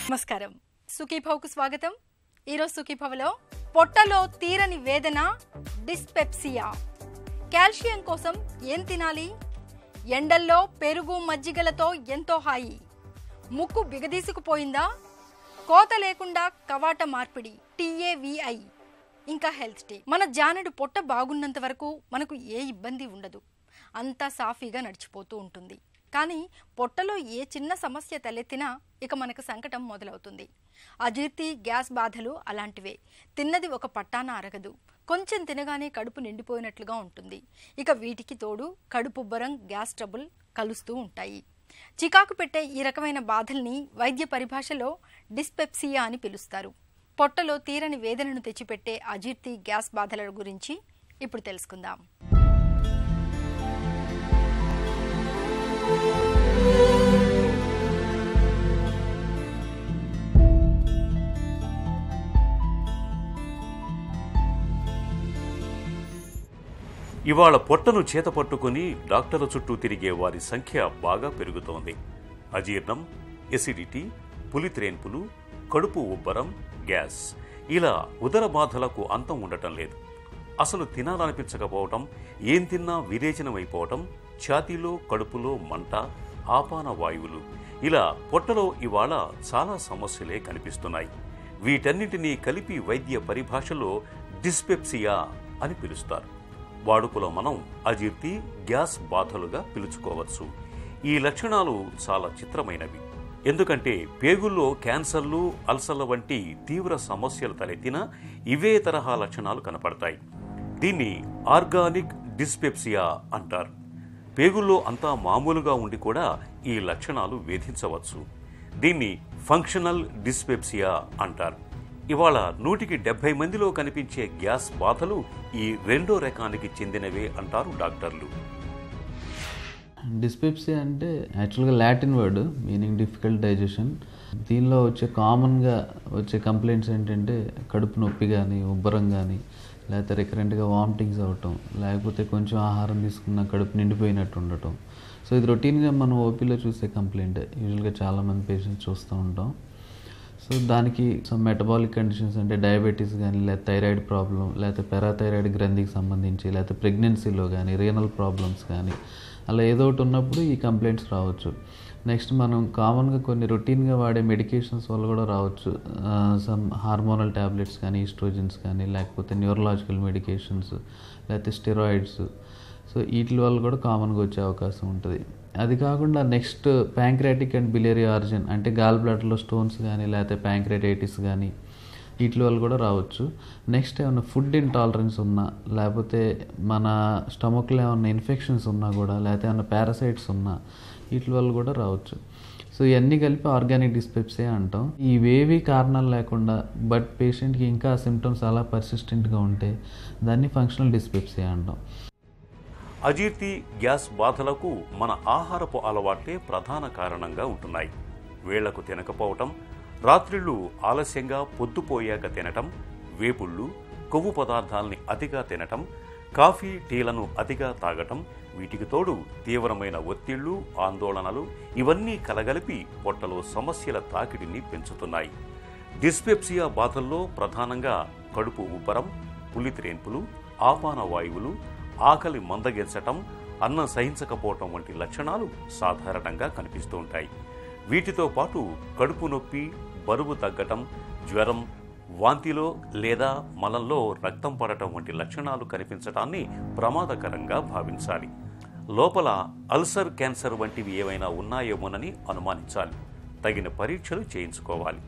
నమస్కారం. సుఖీభవకు స్వాగతం. ఈరోజు సుఖీభవలో పొట్టలో తీరని వేదన, డిస్పెప్సియా. కాల్షియం కోసం ఏం తినాలి? ఎండల్లో పెరుగు మజ్జిగలతో ఎంతో హాయి. ముక్కు బిగదీసుకుపోయిందా? కోత లేకుండా కవాట మార్పిడి, TAVI. ఇంకా హెల్త్ టీ. మన జానడు పొట్ట బాగున్నంత వరకు మనకు ఏ ఇబ్బంది ఉండదు, అంతా సాఫీగా నడిచిపోతూ ఉంటుంది. కానీ పొట్టలో ఏ చిన్న సమస్య తలెత్తినా ఇక మనకు సంకటం మొదలవుతుంది. అజీర్తి, గ్యాస్ బాధలు అలాంటివే. తిన్నది ఒక పట్టాన అరగదు, కొంచెం తినగానే కడుపు నిండిపోయినట్లుగా ఉంటుంది. ఇక వీటికి తోడు కడుపుబ్బరం, గ్యాస్ ట్రబుల్ కలుస్తూ ఉంటాయి. చికాకు పెట్టే ఈ రకమైన బాధల్ని వైద్య పరిభాషలో డిస్పెప్సియా అని పిలుస్తారు. పొట్టలో తీరని వేదనను తెచ్చిపెట్టే అజీర్తి, గ్యాస్ బాధల గురించి ఇప్పుడు తెలుసుకుందాం. ఇవాళ పొట్టను చేత పట్టుకుని డాక్టర్ల చుట్టూ తిరిగే వారి సంఖ్య బాగా పెరుగుతోంది. అజీర్ణం, ఎసిడిటీ, పులిత్రేన్పులు, కడుపు ఉబ్బరం, గ్యాస్, ఇలా ఉదర బాధలకు అంతం ఉండటం లేదు. అసలు తినాలనిపించకపోవటం, ఏం తిన్నా విరేచనమైపోవటం, ఛాతీలో కడుపులో మంట, ఆపాన వాయువులు, ఇలా పొట్టలో ఇవాళ చాలా సమస్యలే కనిపిస్తున్నాయి. వీటన్నిటినీ కలిపి వైద్య పరిభాషలో డిస్పెప్సియా అని పిలుస్తారు. వాడుకలో మనం అజీర్తి, గ్యాస్ బాధలుగా పిలుచుకోవచ్చు. ఈ లక్షణాలు చాలా చిత్రమైనవి. ఎందుకంటే పేగుల్లో క్యాన్సర్లు, అల్సర్ల వంటి తీవ్ర సమస్యలు తలెత్తినా ఇవే తరహా లక్షణాలు కనపడతాయి. దీన్ని ఆర్గానిక్ డిస్పెప్సియా అంటారు. పేగుల్లో అంతా మామూలుగా ఉండి కూడా ఈ లక్షణాలు వేధించవచ్చు. దీన్ని ఫంక్షనల్ డిస్పెప్సియా అంటారు. ఇవాళ 170 మందిలో కనిపించే గ్యాస్ బాధలు ఈ రెండో రకానికి చెందినవే అంటారు డాక్టర్లు. డిస్పెప్సియా అంటే యాక్చువల్గా Latin word meaning difficult digestion. దీనిలో కామన్గా వచ్చే కంప్లైంట్స్ ఏంటంటే కడుపు నొప్పి కానీ, ఉబ్బరం కానీ, లేకపోతే రికరెంట్గా వామిటింగ్స్ అవ్వటం, లేకపోతే కొంచెం ఆహారం తీసుకున్న కడుపు నిండిపోయినట్టు ఉండటం. సో ఇది రొటీన్గా మనం ఓపీలో చూసే కంప్లైంట్. యూజువల్గా చాలామంది పేషెంట్స్ చూస్తూ ఉంటాం. సో దానికి సమ్ మెటబాలిక్ కండిషన్స్ అంటే డయాబెటీస్ కానీ, లేకపోతే థైరాయిడ్ ప్రాబ్లం, లేకపోతే పారాథైరాయిడ్ గ్రంథికి సంబంధించి, లేకపోతే ప్రెగ్నెన్సీలో కానీ, రీనల్ ప్రాబ్లమ్స్ కానీ, అలా ఏదో ఒకటి ఉన్నప్పుడు ఈ కంప్లైంట్స్ రావచ్చు. నెక్స్ట్ మనం కామన్గా కొన్ని రొటీన్గా వాడే మెడికేషన్స్ వల్ల కూడా రావచ్చు. సమ్ హార్మోనల్ ట్యాబ్లెట్స్ కానీ, ఈస్ట్రోజన్స్ కానీ, లేకపోతే న్యూరలాజికల్ మెడికేషన్స్, లేకపోతే స్టెరాయిడ్స్. సో వీటి వల్ల కూడా కామన్గా వచ్చే అవకాశం ఉంటుంది. అది కాకుండా next pancreatic and biliary origin అంటే గాల్ బ్లాడర్లో స్టోన్స్ కానీ, లేకపోతే ప్యాంక్రియాటైటిస్ కానీ, వీటి వల్ల కూడా రావచ్చు. నెక్స్ట్ ఏమైనా ఫుడ్ ఇంటాలరెన్స్ ఉన్నా, లేకపోతే మన స్టమక్లో ఏమైనా ఇన్ఫెక్షన్స్ ఉన్నా కూడా, లేకపోతే ఏమైనా పారాసైట్స్ ఉన్నా, వీటి వల్ల కూడా రావచ్చు. సో ఇవన్నీ కలిపి ఆర్గానిక్ డిస్పెప్సియా అంటాం. ఇవేవి కారణాలు లేకుండా బట్ పేషెంట్కి ఇంకా సిమ్టమ్స్ అలా పర్సిస్టెంట్గా ఉంటే దాన్ని ఫంక్షనల్ డిస్పెప్సియా అంటాం. అజీర్తి, గ్యాస్ బాధలకు మన ఆహారపు అలవాట్లే ప్రధాన కారణంగా ఉంటున్నాయి. వేళ్లకు తినకపోవటం, రాత్రిళ్ళు ఆలస్యంగా పొద్దుపోయాక తినటం, వేపుళ్ళు, కొవ్వు పదార్థాలని అతిగా తినటం, కాఫీ, టీలను అతిగా తాగటం, వీటికి తోడు తీవ్రమైన ఒత్తిళ్లు, ఆందోళనలు, ఇవన్నీ కలగలిపి పొట్టలో సమస్యల తాకిడిని పెంచుతున్నాయి. డిస్పెప్సియా బాధల్లో ప్రధానంగా కడుపు ఉబ్బరం, పులిత్రేన్పులు, ఆపాన వాయువులు, ఆకలి మందగించటం, అన్నం సహించకపోవటం వంటి లక్షణాలు సాధారణంగా కనిపిస్తూ ఉంటాయి. వీటితో పాటు కడుపు నొప్పి, బరువు తగ్గటం, జ్వరం, వాంతిలో లేదా మలంలో రక్తం పడటం వంటి లక్షణాలు కనిపించటాన్ని ప్రమాదకరంగా భావించాలి. లోపల అల్సర్, క్యాన్సర్ వంటివి ఏవైనా ఉన్నాయేమోనని అనుమానించాలి. తగిన పరీక్షలు చేయించుకోవాలి.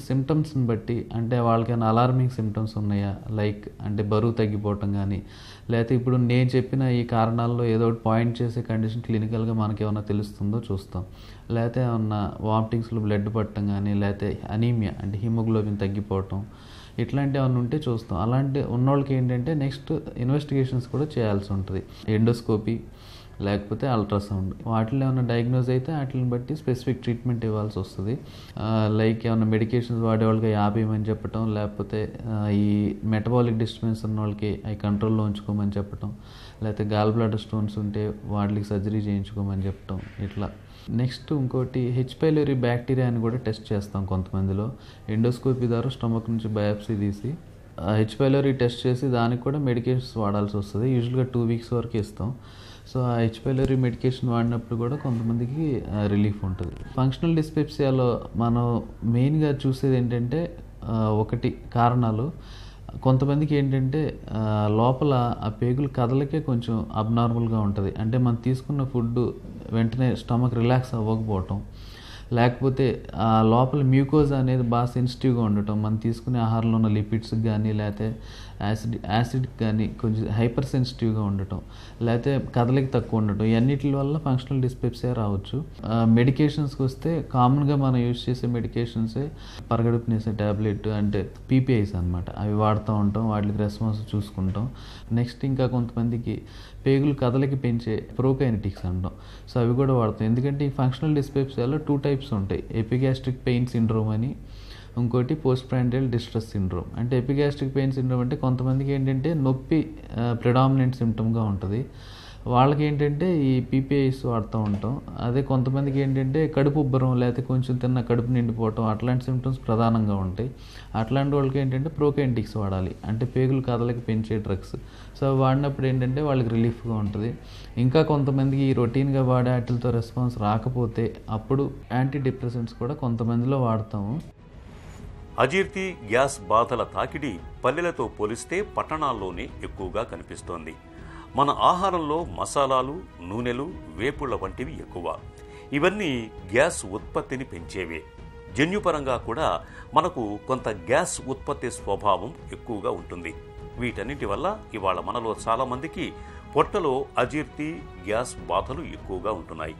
సిమ్టమ్స్ని బట్టి అంటే వాళ్ళకైనా అలార్మింగ్ సిమ్టమ్స్ ఉన్నాయా, లైక్ అంటే బరువు తగ్గిపోవటం కానీ, లేకపోతే ఇప్పుడు నేను చెప్పిన ఈ కారణాల్లో ఏదో ఒకటి పాయింట్ చేసే కండిషన్ క్లినికల్గా మనకి ఏమైనా తెలుస్తుందో చూస్తాం. లేకపోతే ఏమన్నా వామిటింగ్స్లో బ్లడ్ పట్టడం కానీ, లేకపోతే అనీమియా అంటే హిమోగ్లోబిన్ తగ్గిపోవటం, ఇట్లాంటివి ఏమైనా ఉంటే చూస్తాం. అలాంటి ఉన్నోళ్ళకి ఏంటంటే నెక్స్ట్ ఇన్వెస్టిగేషన్స్ కూడా చేయాల్సి ఉంటుంది. ఎండోస్కోపీ, లేకపోతే అల్ట్రాసౌండ్. వాటిలో ఏమైనా డయాగ్నోజ్ అయితే వాటిని బట్టి స్పెసిఫిక్ ట్రీట్మెంట్ ఇవ్వాల్సి వస్తుంది. లైక్ ఏమైనా మెడికేషన్స్ వాడేవాళ్ళకి ఆపేయమని చెప్పటం, లేకపోతే ఈ మెటబాలిక్ డిస్టర్బెన్స్ ఉన్న వాళ్ళకి అవి కంట్రోల్లో ఉంచుకోమని చెప్పటం, లేకపోతే గాల్ బ్లాడర్ స్టోన్స్ ఉంటే వాటికి సర్జరీ చేయించుకోమని చెప్పటం ఇట్లా. నెక్స్ట్ ఇంకోటి హెచ్ పైలోరీ బ్యాక్టీరియా అని కూడా టెస్ట్ చేస్తాం కొంతమందిలో. ఎండోస్కోపీ ద్వారా స్టమక్ నుంచి బయాప్సీ తీసి హెచ్ పైలోరీ టెస్ట్ చేసి దానికి కూడా మెడికేషన్స్ వాడాల్సి వస్తుంది. యూజువల్గా 2 వీక్స్ వరకు ఇస్తాం. సో ఆ హెచ్ పైలోరీ మెడికేషన్ వాడినప్పుడు కూడా కొంతమందికి రిలీఫ్ ఉంటుంది. ఫంక్షనల్ డిస్పెప్సియాలో మనం మెయిన్గా చూసేది ఏంటంటే ఒకటి కారణాలు. కొంతమందికి ఏంటంటే లోపల ఆ పేగుల కదలకే కొంచెం అబ్నార్మల్గా ఉంటుంది. అంటే మనం తీసుకున్న ఫుడ్ వెంటనే స్టమక్ రిలాక్స్ అవ్వకపోవటం, లేకపోతే ఆ లోపల మ్యూకోజా అనేది బాగా సెన్సిటివ్గా ఉండటం, మనం తీసుకునే ఆహారంలో ఉన్న లిపిడ్స్కి కానీ లేకపోతే యాసిడ్కి కానీ కొంచెం హైపర్ సెన్సిటివ్గా ఉండటం, లేకపోతే కదలిక తక్కువ ఉండటం, ఇవన్నిటి వల్ల ఫంక్షనల్ డిస్పెప్సియా రావచ్చు. మెడికేషన్స్కి వస్తే కామన్గా మనం యూజ్ చేసే మెడికేషన్సే పరగడుపునేసే ట్యాబ్లెట్ అంటే పీపీఐస్ అనమాట. అవి వాడుతూ ఉంటాం, వాటికి రెస్పాన్స్ చూసుకుంటాం. నెక్స్ట్ ఇంకా కొంతమందికి పేగులు కదలికి పెంచే ప్రోకైనెటిక్స్ అంటాం. సో అవి కూడా వాడతాం. ఎందుకంటే ఈ ఫంక్షనల్ డిస్పెప్సియాలో 2 టైప్స్ ఉంటాయి. ఎపిగాస్ట్రిక్ పెయిన్ సిండ్రోమ్ అని, ఇంకోటి పోస్ట్ ప్రాండియల్ డిస్ట్రెస్ సిండ్రోమ్. అంటే ఎపిగాస్ట్రిక్ పెయిన్ సిండ్రోమ్ అంటే కొంతమందికి ఏంటంటే నొప్పి ప్రిడామినెంట్ సిమ్టమ్గా ఉంటుంది. వాళ్ళకి ఏంటంటే ఈ పీపీఐస్ వాడుతూ ఉంటాం. అదే కొంతమందికి ఏంటంటే కడుపు ఉబ్బరం, లేకపోతే కొంచెం తిన్న కడుపు నిండిపోవటం, అట్లాంటి సిమ్టమ్స్ ప్రధానంగా ఉంటాయి. అట్లాంటి వాళ్ళకి ఏంటంటే ప్రోకైనెటిక్స్ వాడాలి, అంటే పేగులు కదలకి పెంచే డ్రగ్స్. సో వాడినప్పుడు ఏంటంటే వాళ్ళకి రిలీఫ్గా ఉంటుంది. ఇంకా కొంతమందికి ఈ రొటీన్గా వాడే వాటితో రెస్పాన్స్ రాకపోతే అప్పుడు యాంటీ డిప్రెసెంట్స్ కూడా కొంతమందిలో వాడతాము. అజీర్తి, గ్యాస్ బాధల తాకిడి పల్లెలతో పోలిస్తే పట్టణాల్లోనే ఎక్కువగా కనిపిస్తోంది. మన ఆహారంలో మసాలాలు, నూనెలు, వేపుళ్ల వంటివి ఎక్కువ. ఇవన్నీ గ్యాస్ ఉత్పత్తిని పెంచేవే. జన్యుపరంగా కూడా మనకు కొంత గ్యాస్ ఉత్పత్తి స్వభావం ఎక్కువగా ఉంటుంది. వీటన్నిటి వల్ల ఇవాళ మనలో చాలామందికి పొట్టలో అజీర్తి, గ్యాస్ బాధలు ఎక్కువగా ఉంటున్నాయి.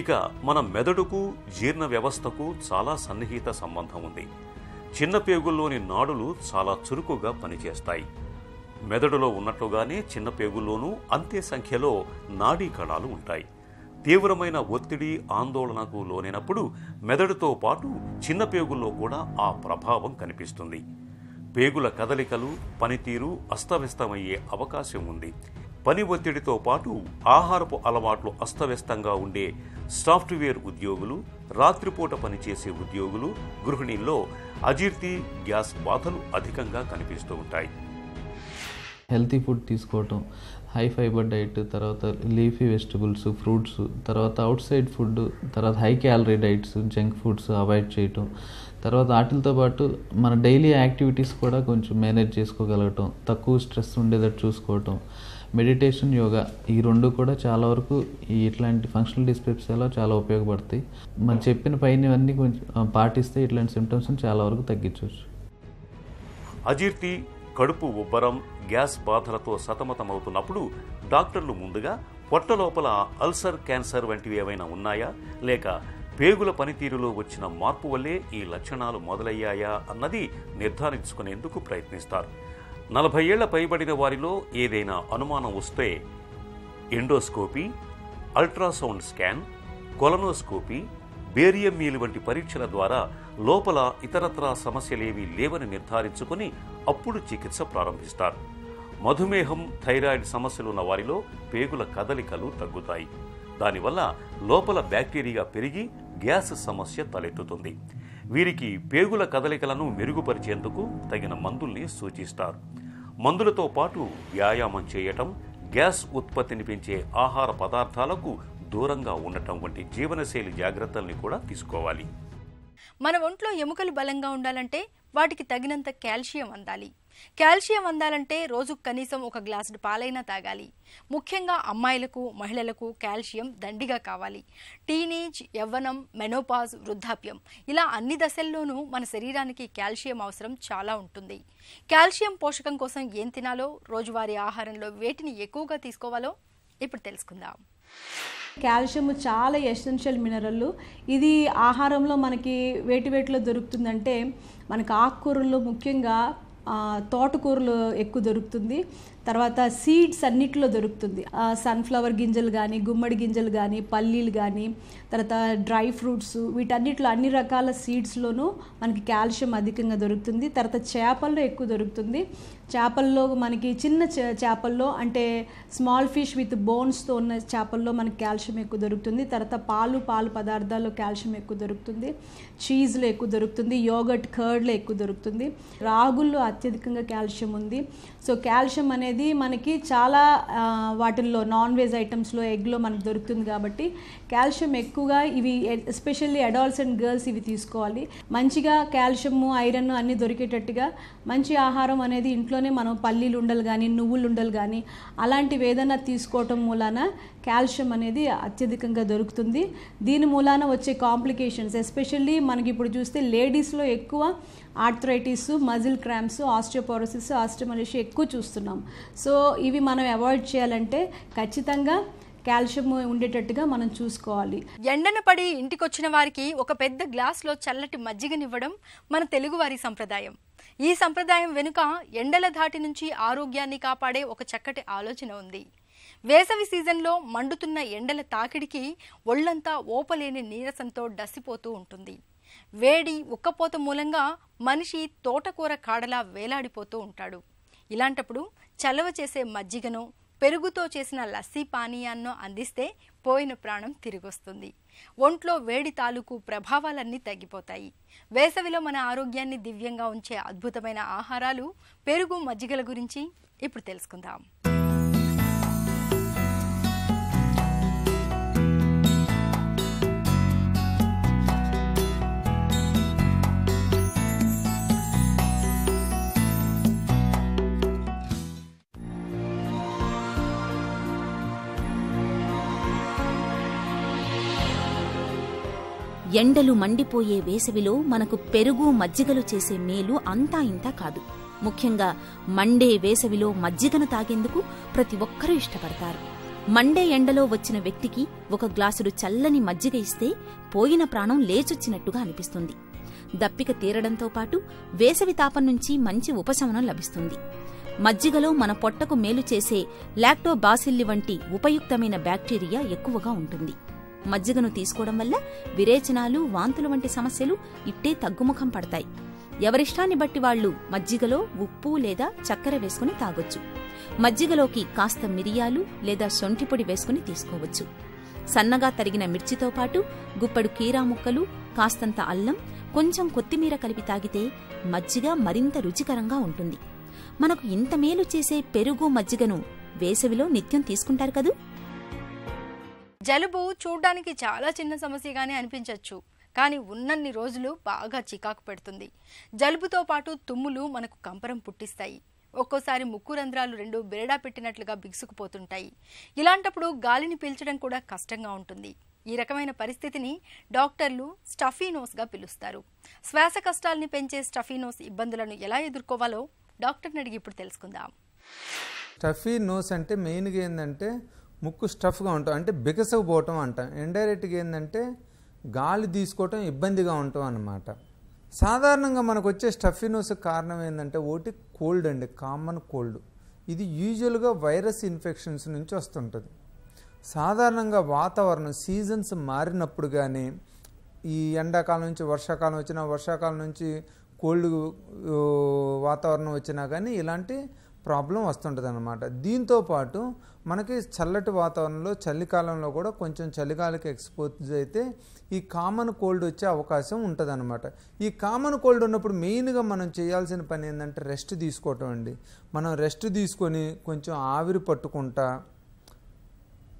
ఇక మన మెదడుకు, జీర్ణ వ్యవస్థకు చాలా సన్నిహిత సంబంధం ఉంది. చిన్న పేగుల్లోని నాడులు చాలా చురుకుగా పనిచేస్తాయి. మెదడులో ఉన్నట్లుగానే చిన్న పేగుల్లోనూ అంతే సంఖ్యలో నాడీ కణాలు ఉంటాయి. తీవ్రమైన ఒత్తిడి, ఆందోళనకు లోనైనప్పుడు మెదడుతో పాటు చిన్న పేగుల్లో కూడా ఆ ప్రభావం కనిపిస్తుంది. పేగుల కదలికలు, పనితీరు అస్తవ్యస్తమయ్యే అవకాశం ఉంది. పని ఒత్తిడితో పాటు ఆహారపు అలవాట్లు అస్తవ్యస్తంగా ఉండే సాఫ్ట్వేర్ ఉద్యోగులు, రాత్రిపూట పనిచేసే ఉద్యోగులు, గృహిణీల్లో అజీర్తి, గ్యాస్ బాధలు అధికంగా కనిపిస్తూ ఉంటాయి. హెల్తీ ఫుడ్ తీసుకోవటం, హై ఫైబర్ డైట్, తర్వాత లీఫీ వెజిటబుల్స్, ఫ్రూట్స్, తర్వాత అవుట్ సైడ్ ఫుడ్, తర్వాత high calorie diets, junk foods avoid చేయటం, తర్వాత వాటితో పాటు మన డైలీ యాక్టివిటీస్ కూడా కొంచెం మేనేజ్ చేసుకోగలగటం, తక్కువ స్ట్రెస్ ఉండేటట్టు చూసుకోవటం, మెడిటేషన్, యోగా, ఈ 2 కూడా చాలా వరకు ఈ ఇట్లాంటి ఫంక్షనల్ డిస్పెప్సియాలో చాలా ఉపయోగపడతాయి. మనం చెప్పిన పైనవన్నీ కొంచెం పాటిస్తే ఇట్లాంటి సిమ్టమ్స్ని చాలా వరకు తగ్గించవచ్చు. అజీర్తి, కడుపు ఉబ్బరం, గ్యాస్ బాధలతో సతమతమవుతున్నప్పుడు డాక్టర్లు ముందుగా పొట్ట లోపల అల్సర్, క్యాన్సర్ వంటివి ఏవైనా ఉన్నాయా, లేక పేగుల పనితీరులో వచ్చిన మార్పు వల్లే ఈ లక్షణాలు మొదలయ్యాయా అన్నది నిర్ధారించుకునేందుకు ప్రయత్నిస్తారు. 40 ఏళ్ల పైబడిన వారిలో ఏదైనా అనుమానం వస్తే endoscopy, ultrasound scan, colonoscopy, barium meal వంటి పరీక్షల ద్వారా లోపల ఇతరత్రా సమస్యలేవీ లేవని నిర్ధారించుకుని అప్పుడు చికిత్స ప్రారంభిస్తారు. మధుమేహం, థైరాయిడ్ సమస్యలున్న వారిలో పేగుల కదలికలు తగ్గుతాయి. దానివల్ల లోపల బ్యాక్టీరియా పెరిగి గ్యాస్ సమస్య తలెత్తుతుంది. వీరికి పేగుల కదలికలను మెరుగుపరిచేందుకు తగిన మందుల్ని సూచిస్తారు. మందులతో పాటు వ్యాయామం చేయటం, గ్యాస్ ఉత్పత్తిని పెంచే ఆహార పదార్థాలకు దూరంగా ఉండటం వంటి జీవనశైలి జాగ్రత్తల్ని కూడా తీసుకోవాలి. మన ఒంట్లో ఎముకలు బలంగా ఉండాలంటే వాటికి తగినంత కాల్షియం అందాలి. కాల్షియం అందాలంటే రోజుకు కనీసం 1 గ్లాసు పాలైనా తాగాలి. ముఖ్యంగా అమ్మాయిలకు, మహిళలకు కాల్షియం దండిగా కావాలి. టీనేజ్, యవ్వనం, మెనోపాజ్, వృద్ధాప్యం ఇలా అన్ని దశల్లోనూ మన శరీరానికి కాల్షియం అవసరం చాలా ఉంటుంది. కాల్షియం పోషకం కోసం ఏం తినాలో, రోజువారీ ఆహారంలో వేటిని ఎక్కువగా తీసుకోవాలో ఇప్పుడు తెలుసుకుందాం. కాల్షియం చాలా ఎసెన్షియల్ మినరల్. ఇది ఆహారంలో మనకి వేటిలో దొరుకుతుందంటే మనకు ఆకుకూరల్లో ముఖ్యంగా తోటకూరలు ఎక్కువ దొరుకుతుంది. తర్వాత సీడ్స్ అన్నిట్లో దొరుకుతుంది. సన్ఫ్లవర్ గింజలు కానీ, గుమ్మడి గింజలు కానీ, పల్లీలు కానీ, తర్వాత డ్రై ఫ్రూట్స్, వీటన్నిటిలో అన్ని రకాల సీడ్స్లోనూ మనకి కాల్షియం అధికంగా దొరుకుతుంది. తర్వాత చేపల్లో ఎక్కువ దొరుకుతుంది. చేపల్లో మనకి చిన్న చేపల్లో అంటే స్మాల్ ఫిష్ విత్ బోన్స్తో ఉన్న చేపల్లో మనకి కాల్షియం ఎక్కువ దొరుకుతుంది. తర్వాత పాలు పదార్థాల్లో కాల్షియం ఎక్కువ దొరుకుతుంది. చీజ్లో ఎక్కువ దొరుకుతుంది. యోగర్ట్, కర్డ్లో ఎక్కువ దొరుకుతుంది. రాగుల్లో అత్యధికంగా కాల్షియం ఉంది. సో కాల్షియం అనేది మనకి చాలా వాటిల్లో నాన్ వెజ్ ఐటమ్స్లో, ఎగ్లో మనకు దొరుకుతుంది. కాబట్టి కాల్షియం ఎక్కువగా ఇవి ఎస్పెషల్లీ అడల్ట్స్ అండ్ గర్ల్స్ ఇవి తీసుకోవాలి. మంచిగా కాల్షియము, ఐరన్ అన్నీ దొరికేటట్టుగా మంచి ఆహారం అనేది ఇంట్లోనే మనం పల్లీలు ఉండలు కానీ, నువ్వులు ఉండలు కానీ అలాంటివి ఏదైనా తీసుకోవటం మూలాన కాల్షియం అనేది అత్యధికంగా దొరుకుతుంది. దీని మూలాన వచ్చే కాంప్లికేషన్స్ ఎస్పెషల్లీ మనకి ఇప్పుడు చూస్తే లేడీస్లో ఎక్కువ arthritis, muscle cramps, osteoporosis, osteomalacia ఎక్కువ చూస్తున్నాం. సో ఇవి మనం అవాయిడ్ చేయాలంటే ఖచ్చితంగా కాల్షియం ఉండేటట్టుగా మనం చూసుకోవాలి. ఎండన పడి ఇంటికొచ్చిన వారికి ఒక పెద్ద గ్లాస్లో చల్లటి మజ్జిగనివ్వడం మన తెలుగువారి సంప్రదాయం. ఈ సంప్రదాయం వెనుక ఎండల ధాటి నుంచి ఆరోగ్యాన్ని కాపాడే ఒక చక్కటి ఆలోచన ఉంది. వేసవి సీజన్లో మండుతున్న ఎండల తాకిడికి ఒళ్లంతా ఓపలేని నీరసంతో డసిపోతూ ఉంటుంది. వేడి, ఉక్కపోత మూలంగా మనిషి తోటకూర కాడలా వేలాడిపోతూ ఉంటాడు. ఇలాంటప్పుడు చలవ చేసే మజ్జిగను, పెరుగుతో చేసిన లస్సీ పానీయాన్నో అందిస్తే పోయిన ప్రాణం తిరిగొస్తుంది. ఒంట్లో వేడి తాలూకు ప్రభావాలన్నీ తగ్గిపోతాయి. వేసవిలో మన ఆరోగ్యాన్ని దివ్యంగా ఉంచే అద్భుతమైన ఆహారాలు పెరుగు, మజ్జిగల గురించి ఇప్పుడు తెలుసుకుందాం. ఎండలు మండిపోయే వేసవిలో మనకు పెరుగు, మజ్జిగలు చేసే మేలు అంతా ఇంతా కాదు. ముఖ్యంగా మండే వేసవిలో మజ్జిగను తాగేందుకు ప్రతి ఒక్కరూ ఇష్టపడతారు. మండే ఎండలో వచ్చిన వ్యక్తికి ఒక గ్లాసుడు చల్లని మజ్జిగ ఇస్తే పోయిన ప్రాణం లేచొచ్చినట్టుగా అనిపిస్తుంది. దప్పిక తీరడంతో పాటు వేసవి తాపం నుంచి మంచి ఉపశమనం లభిస్తుంది. మజ్జిగలో మన పొట్టకు మేలు చేసే లాక్టోబాసిల్లి వంటి ఉపయుక్తమైన బ్యాక్టీరియా ఎక్కువగా ఉంటుంది. మజ్జిగను తీసుకోవడం వల్ల విరేచనాలు, వాంతులు వంటి సమస్యలు ఇట్టే తగ్గుముఖం పడతాయి. ఎవరిష్టాన్ని బట్టి వాళ్లు మజ్జిగలో ఉప్పు లేదా చక్కెర వేసుకుని తాగొచ్చు. మజ్జిగలోకి కాస్త మిరియాలు లేదా శొంఠిపొడి వేసుకుని తీసుకోవచ్చు. సన్నగా తరిగిన మిర్చితో పాటు గుప్పెడు కీరా ముక్కలు, కాస్తంత అల్లం, కొంచెం కొత్తిమీర కలిపి తాగితే మజ్జిగ మరింత రుచికరంగా ఉంటుంది. మనకు ఇంత మేలు చేసే పెరుగు, మజ్జిగను వేసవిలో నిత్యం తీసుకుంటారు కదూ. జలుబు చూడ్డానికి చాలా చిన్న సమస్యగానే అనిపించవచ్చు, కానీ ఉన్నన్ని రోజులు బాగా చికాకు పెడుతుంది. జలుబుతో పాటు తుమ్ములు మనకు కంపరం పుట్టిస్తాయి. ఒక్కోసారి ముక్కు రంధ్రాలు రెండు బెరడా పెట్టినట్లుగా బిగుసుకుపోతుంటాయి. ఇలాంటప్పుడు గాలిని పీల్చడం కూడా కష్టంగా ఉంటుంది. ఈ రకమైన పరిస్థితిని డాక్టర్లు స్టఫీ నోస్గా పిలుస్తారు. శ్వాస కష్టాలని పెంచే స్టఫీ నోస్ ఇబ్బందులను ఎలా ఎదుర్కోవాలో డాక్టర్ని అడిగి ఇప్పుడు తెలుసుకుందాం. స్టఫీ నోస్ అంటే మెయిన్గా ఏంటంటే ముక్కు స్టఫ్గా ఉంటాం, అంటే బిగసకపోవటం అంటాం. ఇండైరెక్ట్గా ఏంటంటే గాలి తీసుకోవటం ఇబ్బందిగా ఉంటాం అన్నమాట. సాధారణంగా మనకు వచ్చే స్టఫీ నోస్ కారణం ఏంటంటే ఒకటి కోల్డ్ అండి, కామన్ కోల్డ్. ఇది యూజువల్గా వైరస్ ఇన్ఫెక్షన్స్ నుంచి వస్తుంటుంది. సాధారణంగా వాతావరణం సీజన్స్ మారినప్పుడు కానీ, ఈ ఎండాకాలం నుంచి వర్షాకాలం వచ్చినా, వర్షాకాలం నుంచి కోల్డ్ వాతావరణం వచ్చినా కానీ ఇలాంటి ప్రాబ్లం వస్తుంటుంది అన్నమాట. దీంతోపాటు మనకి చల్లటి వాతావరణంలో చలికాలంలో కూడా కొంచెం చలిగాలికి ఎక్స్పోజ్ అయితే ఈ కామన్ కోల్డ్ వచ్చే అవకాశం ఉంటుంది అన్నమాట. ఈ కామన్ కోల్డ్ ఉన్నప్పుడు మెయిన్గా మనం చేయాల్సిన పని ఏంటంటే రెస్ట్ తీసుకోవటం అండి. మనం రెస్ట్ తీసుకొని కొంచెం ఆవిరి పట్టుకుంటా,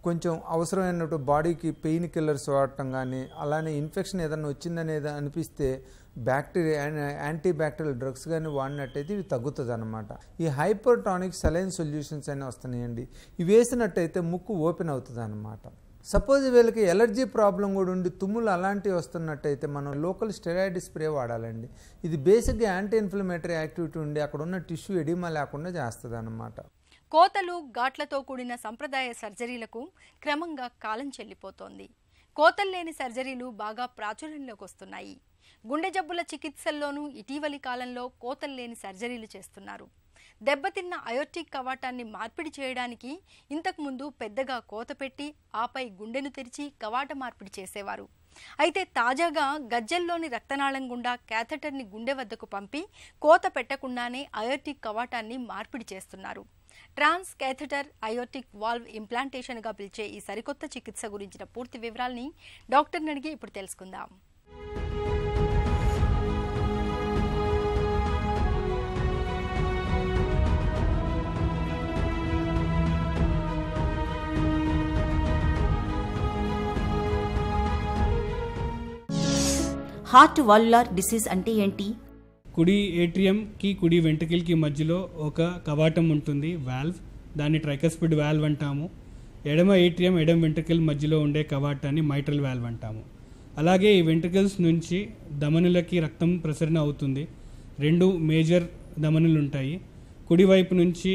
కొంచెం అవసరమైనప్పుడు బాడీకి పెయిన్ కిల్లర్స్ వాడటం కానీ, అలానే ఇన్ఫెక్షన్ ఏదైనా వచ్చిందనేది అనిపిస్తే బ్యాక్టీరియా యాంటీ బ్యాక్టీరియల్ డ్రగ్స్ కానీ వాడినట్టయితే ఇవి తగ్గుతుంది అనమాట. ఈ హైపర్టానిక్ సెలైన్ సొల్యూషన్స్ అని వస్తున్నాయండి. ఇవి వేసినట్టయితే ముక్కు ఓపెన్ అవుతుంది అనమాట. సపోజ్ వీళ్ళకి ఎలర్జీ ప్రాబ్లం కూడా ఉండి తుమ్ములు అలాంటివి వస్తున్నట్టయితే మనం లోకల్ స్టెరాయిడ్ స్ప్రే వాడాలండి. ఇది బేసిక్గా యాంటీ ఇన్ఫ్లమేటరీ యాక్టివిటీ ఉండి అక్కడ ఉన్న టిష్యూ ఎడిమా లేకుండా చేస్తుంది అన్నమాట. కోతలు, ఘాట్లతో కూడిన సంప్రదాయ సర్జరీలకు క్రమంగా కాలం చెల్లిపోతోంది. కోతలు లేని సర్జరీలు బాగా ప్రాచుర్యంలోకి వస్తున్నాయి. గుండె జబ్బుల చికిత్సల్లోనూ ఇటీవలి కాలంలో కోతలు లేని సర్జరీలు చేస్తున్నారు. దెబ్బతిన్న అయోర్టిక్ కవాటాన్ని మార్పిడి చేయడానికి ఇంతకుముందు పెద్దగా కోత పెట్టి ఆపై గుండెను తెరిచి కవాట మార్పిడి చేసేవారు. అయితే తాజాగా గజ్జల్లోని రక్తనాళం గుండా క్యాథెటర్ని గుండె వద్దకు పంపి కోత పెట్టకుండానే అయోర్టిక్ కవాటాన్ని మార్పిడి చేస్తున్నారు. ట్రాన్స్ క్యాథెటర్ అయోర్టిక్ వాల్వ్ ఇంప్లాంటేషన్గా పిలిచే ఈ సరికొత్త చికిత్స గురించిన పూర్తి వివరాల్ని డాక్టర్ని అడిగి ఇప్పుడు తెలుసుకుందాం. హార్ట్ వాల్వులార్ డిసీజ్ అంటే ఏంటి? కుడి ఏట్రియంకి కుడి వెంట్రుకలకి మధ్యలో ఒక కవాటం ఉంటుంది, వాల్వ్. దాన్ని ట్రైకస్పిడ్ వాల్వ్ అంటాము. ఎడమ ఏట్రియం ఎడమ వెంట్రుకల మధ్యలో ఉండే కవాటాన్ని మైట్రల్ వాల్వ్ అంటాము. అలాగే ఈ వెంట్రుకల్స్ నుంచి ధమనులకి రక్తం ప్రసరణ అవుతుంది. 2 మేజర్ ధమనులు ఉంటాయి. కుడివైపు నుంచి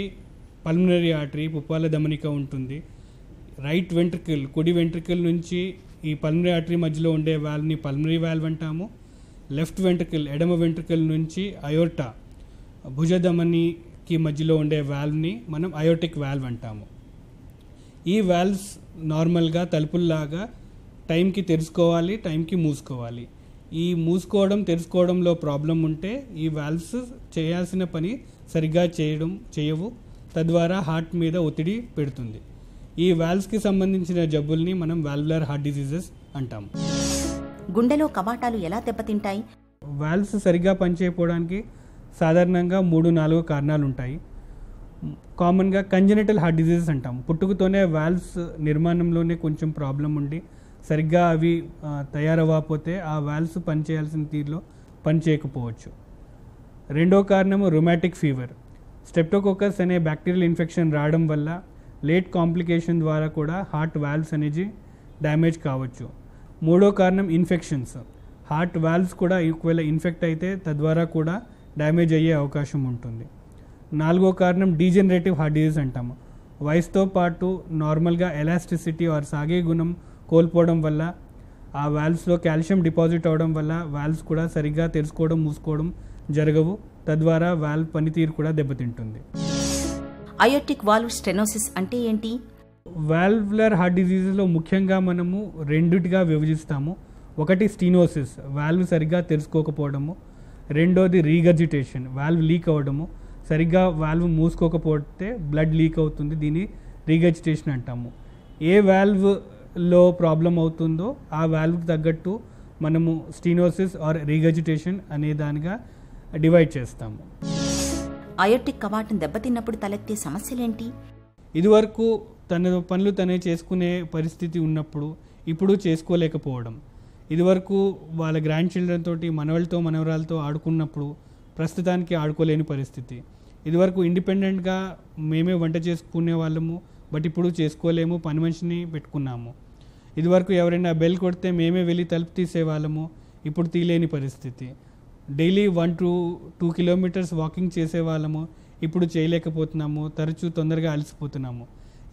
పల్మనరీ ఆర్టరీ పుప్పాల ధమనిక ఉంటుంది. రైట్ వెంట్రుకల్ కుడి వెంట్రుకల్ నుంచి ఈ పల్మనరీ ఆర్టరీ మధ్యలో ఉండే వాల్వ్ని పల్మనరీ వాల్వ్ అంటాము. లెఫ్ట్ వెంట్రుకల్ ఎడమ వెంట్రుకల్ నుంచి అయోర్టా భుజధమనికి మధ్యలో ఉండే వాల్వ్ని మనం అయోర్టిక్ వాల్వ్ అంటాము. ఈ వాల్వ్స్ నార్మల్గా తలుపుల్లాగా టైంకి తెరుచుకోవాలి, టైంకి మూసుకోవాలి. ఈ మూసుకోవడం తెరుచుకోవడంలో ప్రాబ్లం ఉంటే ఈ వాల్వ్స్ చేయాల్సిన పని సరిగ్గా చేయవు, తద్వారా హార్ట్ మీద ఒత్తిడి పెడుతుంది. ఈ వాల్వ్స్కి సంబంధించిన జబ్బుల్ని మనం వాల్వులర్ హార్ట్ డిసీజెస్ అంటాము. గుండెలో కవాటాలు ఎలా దెబ్బతింటాయి? వాల్వ్స్ సరిగ్గా పనిచేయకపోవడానికి సాధారణంగా 3-4 కారణాలు ఉంటాయి. కామన్గా కంజెనిటల్ హార్ట్ డిసీజెస్ అంటాం. పుట్టుకతోనే వాల్వ్స్ నిర్మాణంలోనే కొంచెం ప్రాబ్లం ఉండి సరిగ్గా అవి తయారవ్వకపోతే ఆ వాల్వ్స్ పనిచేయాల్సిన తీరులో పనిచేయకపోవచ్చు. రెండో కారణము రుమాటిక్ ఫీవర్. స్ట్రెప్టోకోకస్ అనే బ్యాక్టీరియల్ ఇన్ఫెక్షన్ రావడం వల్ల లేట్ కాంప్లికేషన్ ద్వారా కూడా హార్ట్ వాల్వ్స్ అనేది డ్యామేజ్ కావచ్చు. మూడో కారణం ఇన్ఫెక్షన్స్. హార్ట్ వాల్వ్స్ కూడా ఒకవేళ ఇన్ఫెక్ట్ అయితే తద్వారా కూడా డ్యామేజ్ అయ్యే అవకాశం ఉంటుంది. నాలుగో కారణం డీజనరేటివ్ హార్ట్ డిసీజ్ అంటాము. వయసుతో పాటు నార్మల్గా ఎలాస్టిసిటీ ఆర్ సాగే గుణం కోల్పోవడం వల్ల ఆ వాల్వ్స్లో కాల్షియం డిపాజిట్ అవడం వల్ల వాల్వ్స్ కూడా సరిగ్గా తెరుచుకోవడం మూసుకోవడం జరగవు, తద్వారా వాల్వ్ పనితీరు కూడా దెబ్బతింటుంది. అయోర్టిక్ వాల్వ్ స్టెనోసిస్ అంటే ఏంటి? వాల్వులర్ హార్ట్ డిసీజ్లో ముఖ్యంగా మనము రెండుగా విభజిస్తాము. ఒకటి స్టీనోసిస్, వాల్వ్ సరిగ్గా తెరుచుకోకపోవడము. రెండోది రీగర్జిటేషన్, వాల్వ్ లీక్ అవ్వడము. సరిగ్గా వాల్వ్ మూసుకోకపోతే బ్లడ్ లీక్ అవుతుంది, దీన్ని రీగర్జిటేషన్ అంటాము. ఏ వాల్వ్లో ప్రాబ్లం అవుతుందో ఆ వాల్వ్కి తగ్గట్టు మనము స్టీనోసిస్ ఆర్ రీగర్జిటేషన్ అనే దానిగా డివైడ్ చేస్తాము. అయోర్టిక్ కవాటం దెబ్బతిన్నప్పుడు తలెత్తే సమస్యలేంటి? ఇదివరకు తన పనులు తనే చేసుకునే పరిస్థితి ఉన్నప్పుడు ఇప్పుడు చేసుకోలేకపోవడం. ఇదివరకు వాళ్ళ గ్రాండ్ చిల్డ్రన్ తోటి మనవళ్ళతో మనవరాలతో ఆడుకున్నప్పుడు ప్రస్తుతానికి ఆడుకోలేని పరిస్థితి. ఇదివరకు ఇండిపెండెంట్గా మేమే వంట చేసుకునే వాళ్ళము, బట్ ఇప్పుడు చేసుకోలేము, పని మనిషిని పెట్టుకున్నాము. ఇదివరకు ఎవరైనా బెల్ కొడితే మేమే వెళ్ళి తలుపు తీసేవాళ్ళము, ఇప్పుడు తీయలేని పరిస్థితి. డైలీ 1 to 2 కిలోమీటర్స్ వాకింగ్ చేసేవాళ్ళము, ఇప్పుడు చేయలేకపోతున్నాము, తరచూ తొందరగా అలసిపోతున్నాము.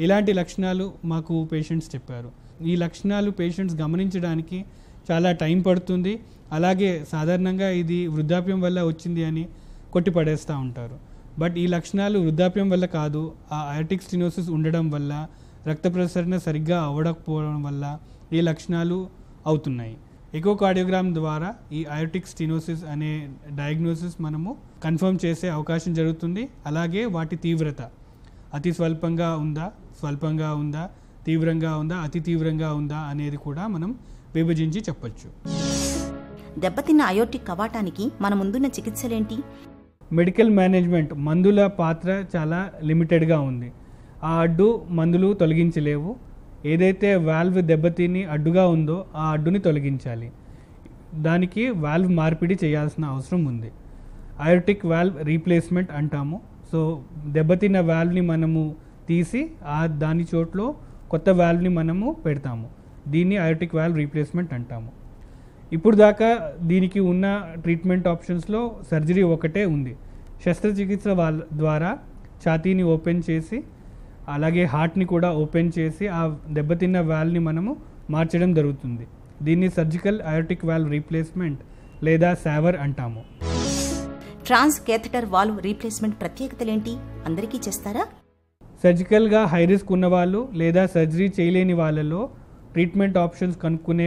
ఇలాంటి లక్షణాలు మాకు పేషెంట్స్ చెప్పారు. ఈ లక్షణాలు పేషెంట్స్ గమనించడానికి చాలా టైం పడుతుంది. అలాగే సాధారణంగా ఇది వృద్ధాప్యం వల్ల వచ్చింది అని కొట్టిపడేస్తూ ఉంటారు. బట్ ఈ లక్షణాలు వృద్ధాప్యం వల్ల కాదు, ఆ అయోర్టిక్ స్టెనోసిస్ ఉండడం వల్ల, రక్త ప్రసరణ సరిగ్గా అవ్వకపోవడం వల్ల ఈ లక్షణాలు అవుతున్నాయి. ఎకోకార్డియోగ్రామ్ ద్వారా ఈ అయోర్టిక్ స్టెనోసిస్ అనే డయాగ్నోసిస్ మనము కన్ఫర్మ్ చేసే అవకాశం జరుగుతుంది. అలాగే వాటి తీవ్రత అతి స్వల్పంగా ఉందా, తీవ్రంగా ఉందా, అతి తీవ్రంగా ఉందా అనేది కూడా మనం విభజించి చెప్పచ్చు. దెబ్బతిన్న అయోర్టిక్ కవాటానికి మన ముందున్న చికిత్సలేంటి? మెడికల్ మేనేజ్మెంట్ మందుల పాత్ర చాలా లిమిటెడ్గా ఉంది. ఆ అడ్డు మందులు తొలగించలేవు. ఏదైతే వాల్వ్ దెబ్బతిని అడ్డుగా ఉందో ఆ అడ్డుని తొలగించాలి. దానికి వాల్వ్ మార్పిడి చేయాల్సిన అవసరం ఉంది. అయోర్టిక్ వాల్వ్ రీప్లేస్మెంట్ అంటాము. సో దెబ్బతిన్న వాల్వ్ని మనము తీసి దాని చోట్లో కొత్త వాల్వ్ని మనము పెడతాము. దీన్ని అయోర్టిక్ వాల్వ్ రీప్లేస్మెంట్ అంటాము. ఇప్పుడు దాకా దీనికి ఉన్న ట్రీట్మెంట్ ఆప్షన్స్లో సర్జరీ ఒకటే ఉంది. శస్త్రచికిత్స ద్వారా ఛాతీని ఓపెన్ చేసి అలాగే హార్ట్ని కూడా ఓపెన్ చేసి ఆ దెబ్బతిన్న వాల్వ్ని మనము మార్చడం జరుగుతుంది. దీన్ని సర్జికల్ అయోర్టిక్ వాల్వ్ రీప్లేస్మెంట్ లేదా సావర్ అంటాము. ట్రాన్స్ కేథెటర్ వాల్వ్ రీప్లేస్మెంట్ ప్రత్యేకతలేంటి? అందరికీ చేస్తారా? సర్జికల్గా హై రిస్క్ ఉన్నవాళ్ళు లేదా సర్జరీ చేయలేని వాళ్ళలో ట్రీట్మెంట్ ఆప్షన్స్ కనుక్కునే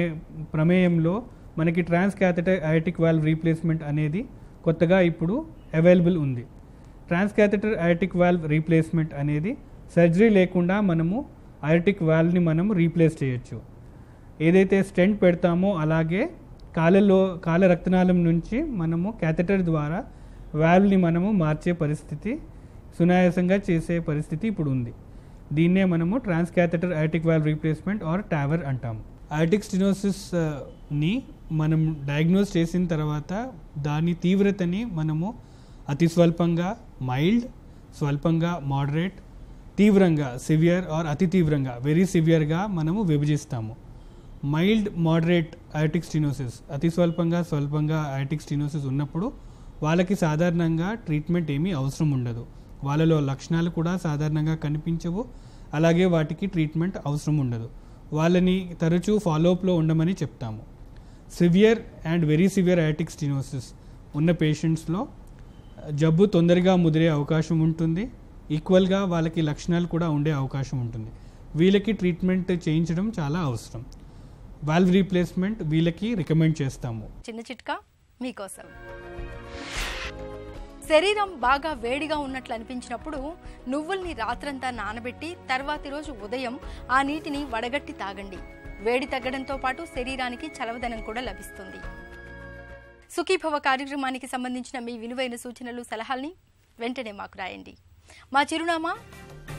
ప్రమేయంలో మనకి ట్రాన్స్ క్యాథెటర్ అయోటిక్ వాల్వ్ రీప్లేస్మెంట్ అనేది కొత్తగా ఇప్పుడు అవైలబుల్ ఉంది. ట్రాన్స్ క్యాథెటర్ అయోటిక్ వాల్వ్ రీప్లేస్మెంట్ అనేది సర్జరీ లేకుండా మనము అయోటిక్ వాల్వ్ని మనము రీప్లేస్ చేయొచ్చు. ఏదైతే స్టెంట్ పెడతామో అలాగే కాల రక్తనాళం నుంచి మనము క్యాథెటర్ ద్వారా వాల్వ్ని మనము మార్చే పరిస్థితి, సునాయాసంగా చేసే పరిస్థితి ఇప్పుడు ఉంది. దీన్నే మనము transcatheter aortic valve replacement or TAVR అంటాము. అయోటిక్ స్టెనోసిస్ని మనం డయాగ్నోస్ చేసిన తర్వాత దాని తీవ్రతని మనము అతి స్వల్పంగా మైల్డ్, స్వల్పంగా మోడరేట్, తీవ్రంగా సివియర్ ఆర్ అతి తీవ్రంగా వెరీ సివియర్గా మనము విభజిస్తాము. మైల్డ్, మోడరేట్ అయోటిక్ స్టెనోసిస్, అతి స్వల్పంగా అయోటిక్ స్టెనోసిస్ ఉన్నప్పుడు వాళ్ళకి సాధారణంగా ట్రీట్మెంట్ ఏమీ అవసరం ఉండదు. వాళ్ళలో లక్షణాలు కూడా సాధారణంగా కనిపించవు, అలాగే వాటికి ట్రీట్మెంట్ అవసరం ఉండదు. వాళ్ళని తరచూ ఫాలోఅప్లో ఉండమని చెప్తాము. Severe and very severe aortic stenosis ఉన్న పేషెంట్స్లో జబ్బు తొందరగా ముదిరే అవకాశం ఉంటుంది. ఈక్వల్గా వాళ్ళకి లక్షణాలు కూడా ఉండే అవకాశం ఉంటుంది. వీళ్ళకి ట్రీట్మెంట్ చేయించడం చాలా అవసరం. వాల్వ్ రీప్లేస్మెంట్ వీళ్ళకి రికమెండ్ చేస్తాము. చిన్న చిట్కా మీకోసం. శరీరం బాగా వేడిగా ఉన్నట్లు అనిపించినప్పుడు నువ్వుల్ని రాత్రంతా నానబెట్టి తర్వాతి రోజు ఉదయం ఆ నీటిని వడగట్టి తాగండి. వేడి తగ్గడంతో పాటు శరీరానికి చలవదనం కూడా లభిస్తుంది. సుఖీభవ కార్యక్రమానికి సంబంధించిన మీ విలువైన సూచనలు, సలహాల్ని వెంటనే మాకు రాయండి. మా చిరునామా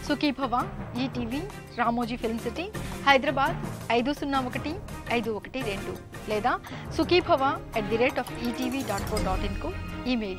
Sukhibhava, ETV, Ramoji film city, Hyderabad 501512 లేదా sukhibhava@etv.co.in కు ఈమెయిల్